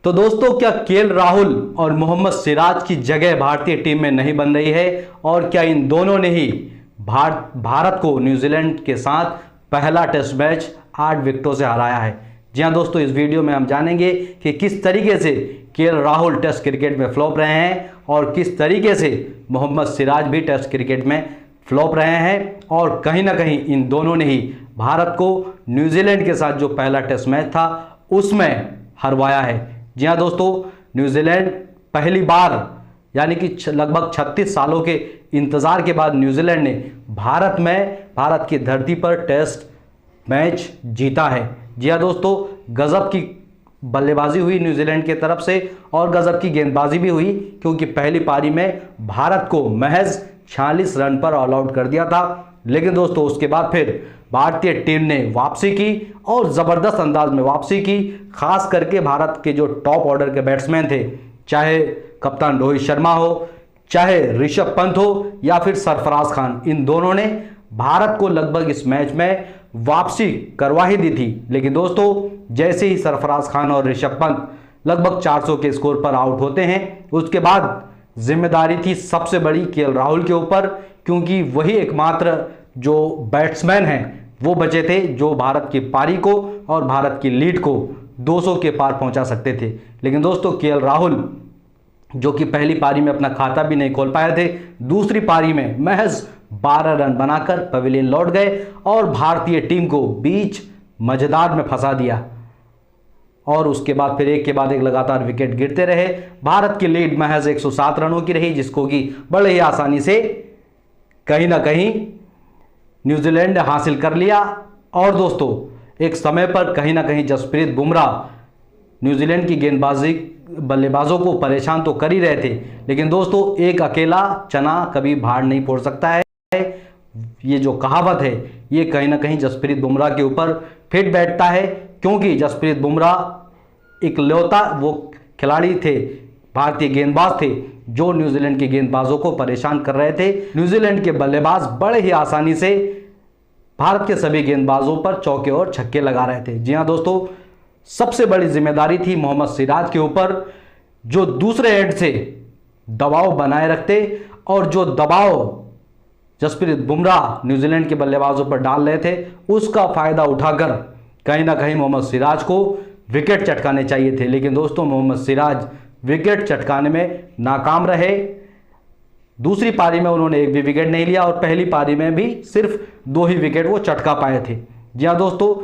तो दोस्तों, क्या केएल राहुल और मोहम्मद सिराज की जगह भारतीय टीम में नहीं बन रही है? और क्या इन दोनों ने ही भारत को न्यूजीलैंड के साथ पहला टेस्ट मैच 8 विकेटों से हराया है? जी हां दोस्तों, इस वीडियो में हम जानेंगे कि किस तरीके से केएल राहुल टेस्ट क्रिकेट में फ्लॉप रहे हैं और किस तरीके से मोहम्मद सिराज भी टेस्ट क्रिकेट में फ्लॉप रहे हैं, और कहीं ना कहीं इन दोनों ने ही भारत को न्यूजीलैंड के साथ जो पहला टेस्ट मैच था उसमें हरवाया है। जी हाँ दोस्तों, न्यूजीलैंड पहली बार यानी कि लगभग 36 सालों के इंतजार के बाद न्यूजीलैंड ने भारत की धरती पर टेस्ट मैच जीता है। जी हाँ दोस्तों, गजब की बल्लेबाजी हुई न्यूजीलैंड की तरफ से और गजब की गेंदबाजी भी हुई, क्योंकि पहली पारी में भारत को महज 46 रन पर ऑल आउट कर दिया था। लेकिन दोस्तों, उसके बाद फिर भारतीय टीम ने वापसी की और ज़बरदस्त अंदाज में वापसी की। खास करके भारत के जो टॉप ऑर्डर के बैट्समैन थे, चाहे कप्तान रोहित शर्मा हो, चाहे ऋषभ पंत हो या फिर सरफराज खान, इन दोनों ने भारत को लगभग इस मैच में वापसी करवा ही दी थी। लेकिन दोस्तों, जैसे ही सरफराज खान और ऋषभ पंत लगभग 400 के स्कोर पर आउट होते हैं, उसके बाद जिम्मेदारी थी सबसे बड़ी केएल राहुल के ऊपर, क्योंकि वही एकमात्र जो बैट्समैन हैं वो बचे थे जो भारत की पारी को और भारत की लीड को 200 के पार पहुंचा सकते थे। लेकिन दोस्तों, केएल राहुल जो कि पहली पारी में अपना खाता भी नहीं खोल पाए थे, दूसरी पारी में महज 12 रन बनाकर पवेलियन लौट गए और भारतीय टीम को बीच मजेदार में फंसा दिया। और उसके बाद फिर एक के बाद एक लगातार विकेट गिरते रहे। भारत की लीड महज 107 रनों की रही, जिसको कि बड़े ही आसानी से कहीं ना कहीं न्यूजीलैंड ने हासिल कर लिया। और दोस्तों, एक समय पर कहीं ना कहीं जसप्रीत बुमराह न्यूजीलैंड की बल्लेबाजों को परेशान तो कर ही रहे थे, लेकिन दोस्तों, एक अकेला चना कभी भाड़ नहीं फोड़ सकता है। ये जो कहावत है ये कहीं ना कहीं जसप्रीत बुमराह के ऊपर फिट बैठता है, क्योंकि जसप्रीत बुमराह इकलौता वो खिलाड़ी थे, भारतीय गेंदबाज थे जो न्यूजीलैंड के गेंदबाजों को परेशान कर रहे थे। न्यूजीलैंड के बल्लेबाज बड़े ही आसानी से भारत के सभी गेंदबाजों पर चौके और छक्के लगा रहे थे। जी हां दोस्तों, सबसे बड़ी जिम्मेदारी थी मोहम्मद सिराज के ऊपर, जो दूसरे एंड से दबाव बनाए रखते और जो दबाव जसप्रीत बुमराह न्यूजीलैंड के बल्लेबाजों पर डाल रहे थे उसका फायदा उठाकर कहीं ना कहीं मोहम्मद सिराज को विकेट चटकाने चाहिए थे। लेकिन दोस्तों, मोहम्मद सिराज विकेट चटकाने में नाकाम रहे। दूसरी पारी में उन्होंने एक भी विकेट नहीं लिया और पहली पारी में भी सिर्फ 2 ही विकेट वो चटका पाए थे। जी हाँ दोस्तों,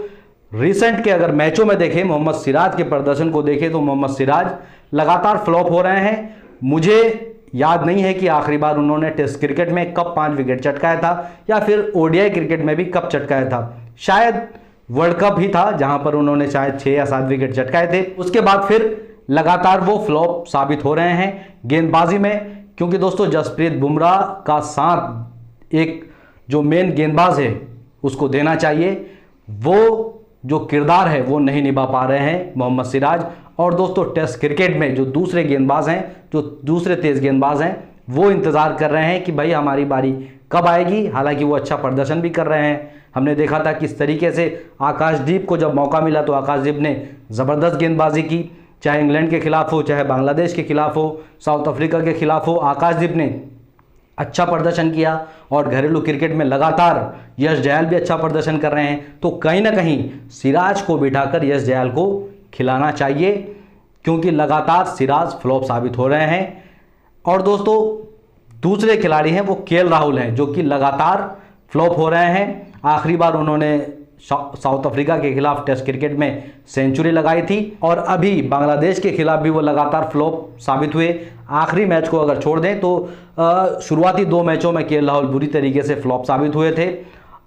रिसेंट के अगर मैचों में देखें, मोहम्मद सिराज के प्रदर्शन को देखें तो मोहम्मद सिराज लगातार फ्लॉप हो रहे हैं। मुझे याद नहीं है कि आखिरी बार उन्होंने टेस्ट क्रिकेट में कब 5 विकेट चटकाया था या फिर ओडीआई क्रिकेट में भी कब चटकाया था। शायद वर्ल्ड कप ही था जहां पर उन्होंने शायद 6 या 7 विकेट चटकाए थे। उसके बाद फिर लगातार वो फ्लॉप साबित हो रहे हैं गेंदबाजी में, क्योंकि दोस्तों, जसप्रीत बुमराह का साथ एक जो मेन गेंदबाज है उसको देना चाहिए, वो जो किरदार है वो नहीं निभा पा रहे हैं मोहम्मद सिराज। और दोस्तों, टेस्ट क्रिकेट में जो दूसरे गेंदबाज हैं, जो दूसरे तेज गेंदबाज हैं, वो इंतज़ार कर रहे हैं कि भाई हमारी बारी कब आएगी। हालांकि वो अच्छा प्रदर्शन भी कर रहे हैं। हमने देखा था किस तरीके से आकाशदीप को जब मौका मिला तो आकाशदीप ने ज़बरदस्त गेंदबाजी की, चाहे इंग्लैंड के खिलाफ हो, चाहे बांग्लादेश के खिलाफ हो, साउथ अफ्रीका के खिलाफ हो, आकाशदीप ने अच्छा प्रदर्शन किया। और घरेलू क्रिकेट में लगातार यश दयाल भी अच्छा प्रदर्शन कर रहे हैं। तो कहीं ना कहीं सिराज को बिठाकर यश दयाल को खिलाना चाहिए, क्योंकि लगातार सिराज फ्लॉप साबित हो रहे हैं। और दोस्तों, दूसरे खिलाड़ी हैं वो केएल राहुल हैं, जो कि लगातार फ्लॉप हो रहे हैं। आखिरी बार उन्होंने साउथ अफ्रीका के खिलाफ टेस्ट क्रिकेट में सेंचुरी लगाई थी और अभी बांग्लादेश के खिलाफ भी वो लगातार फ्लॉप साबित हुए। आखिरी मैच को अगर छोड़ दें तो शुरुआती 2 मैचों में केएल राहुल बुरी तरीके से फ्लॉप साबित हुए थे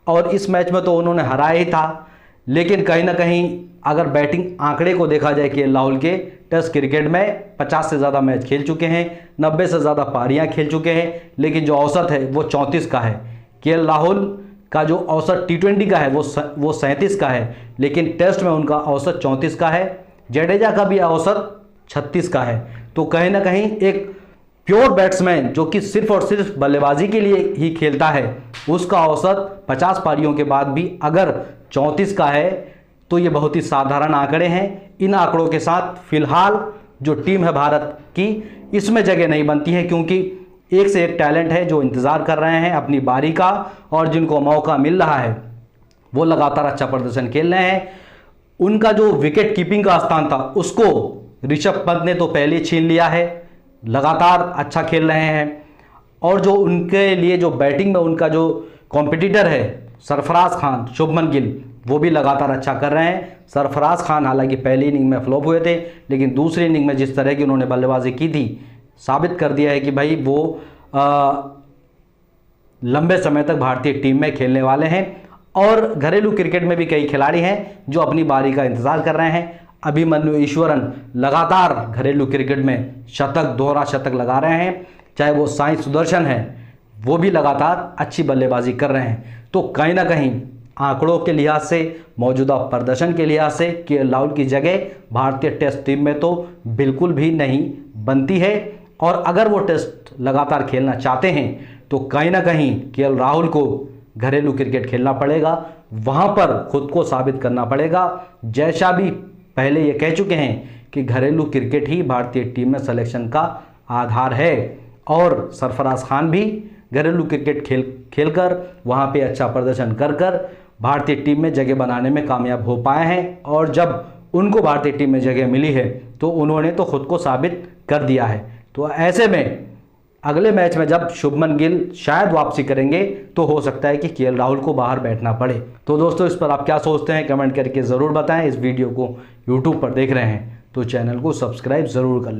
और इस मैच में तो उन्होंने हराया ही था। लेकिन कहीं ना कहीं अगर बैटिंग आंकड़े को देखा जाए, केएल राहुल के टेस्ट क्रिकेट में 50 से ज़्यादा मैच खेल चुके हैं, 90 से ज़्यादा पारियां खेल चुके हैं, लेकिन जो औसत है वो 34 का है। केएल राहुल का जो औसत T20 का है वो 37 का है, लेकिन टेस्ट में उनका औसत 34 का है। जडेजा का भी औसत 36 का है। तो कहीं ना कहीं एक प्योर बैट्समैन जो कि सिर्फ और सिर्फ बल्लेबाजी के लिए ही खेलता है, उसका औसत 50 पारियों के बाद भी अगर 34 का है तो ये बहुत ही साधारण आंकड़े हैं। इन आंकड़ों के साथ फिलहाल जो टीम है भारत की, इसमें जगह नहीं बनती है, क्योंकि एक से एक टैलेंट है जो इंतज़ार कर रहे हैं अपनी बारी का, और जिनको मौका मिल रहा है वो लगातार अच्छा प्रदर्शन खेल रहे हैं। उनका जो विकेट कीपिंग का स्थान था उसको ऋषभ पंत ने तो पहले ही छीन लिया है, लगातार अच्छा खेल रहे हैं। और जो उनके लिए जो बैटिंग में उनका जो कॉम्पिटिटर है सरफराज खान, शुभमन गिल, वो भी लगातार अच्छा कर रहे हैं। सरफराज खान हालांकि पहली इनिंग में फ्लॉप हुए थे, लेकिन दूसरी इनिंग में जिस तरह की उन्होंने बल्लेबाजी की थी, साबित कर दिया है कि भाई वो लंबे समय तक भारतीय टीम में खेलने वाले हैं। और घरेलू क्रिकेट में भी कई खिलाड़ी हैं जो अपनी बारी का इंतज़ार कर रहे हैं। अभिमन्यु ईश्वरन लगातार घरेलू क्रिकेट में शतक, दोहरा शतक लगा रहे हैं। चाहे वो साई सुदर्शन है, वो भी लगातार अच्छी बल्लेबाजी कर रहे हैं। तो कहीं ना कहीं आंकड़ों के लिहाज से, मौजूदा प्रदर्शन के लिहाज से केएल राहुल की जगह भारतीय टेस्ट टीम में तो बिल्कुल भी नहीं बनती है। और अगर वो टेस्ट लगातार खेलना चाहते हैं तो कहीं ना कहीं केएल राहुल को घरेलू क्रिकेट खेलना पड़ेगा, वहाँ पर खुद को साबित करना पड़ेगा। जैसा भी पहले ये कह चुके हैं कि घरेलू क्रिकेट ही भारतीय टीम में सिलेक्शन का आधार है, और सरफराज खान भी घरेलू क्रिकेट खेलकर वहाँ पे अच्छा प्रदर्शन कर भारतीय टीम में जगह बनाने में कामयाब हो पाए हैं। और जब उनको भारतीय टीम में जगह मिली है तो उन्होंने तो खुद को साबित कर दिया है। तो ऐसे में अगले मैच में जब शुभमन गिल शायद वापसी करेंगे तो हो सकता है कि केएल राहुल को बाहर बैठना पड़े। तो दोस्तों, इस पर आप क्या सोचते हैं कमेंट करके ज़रूर बताएं। इस वीडियो को यूट्यूब पर देख रहे हैं तो चैनल को सब्सक्राइब ज़रूर कर लें।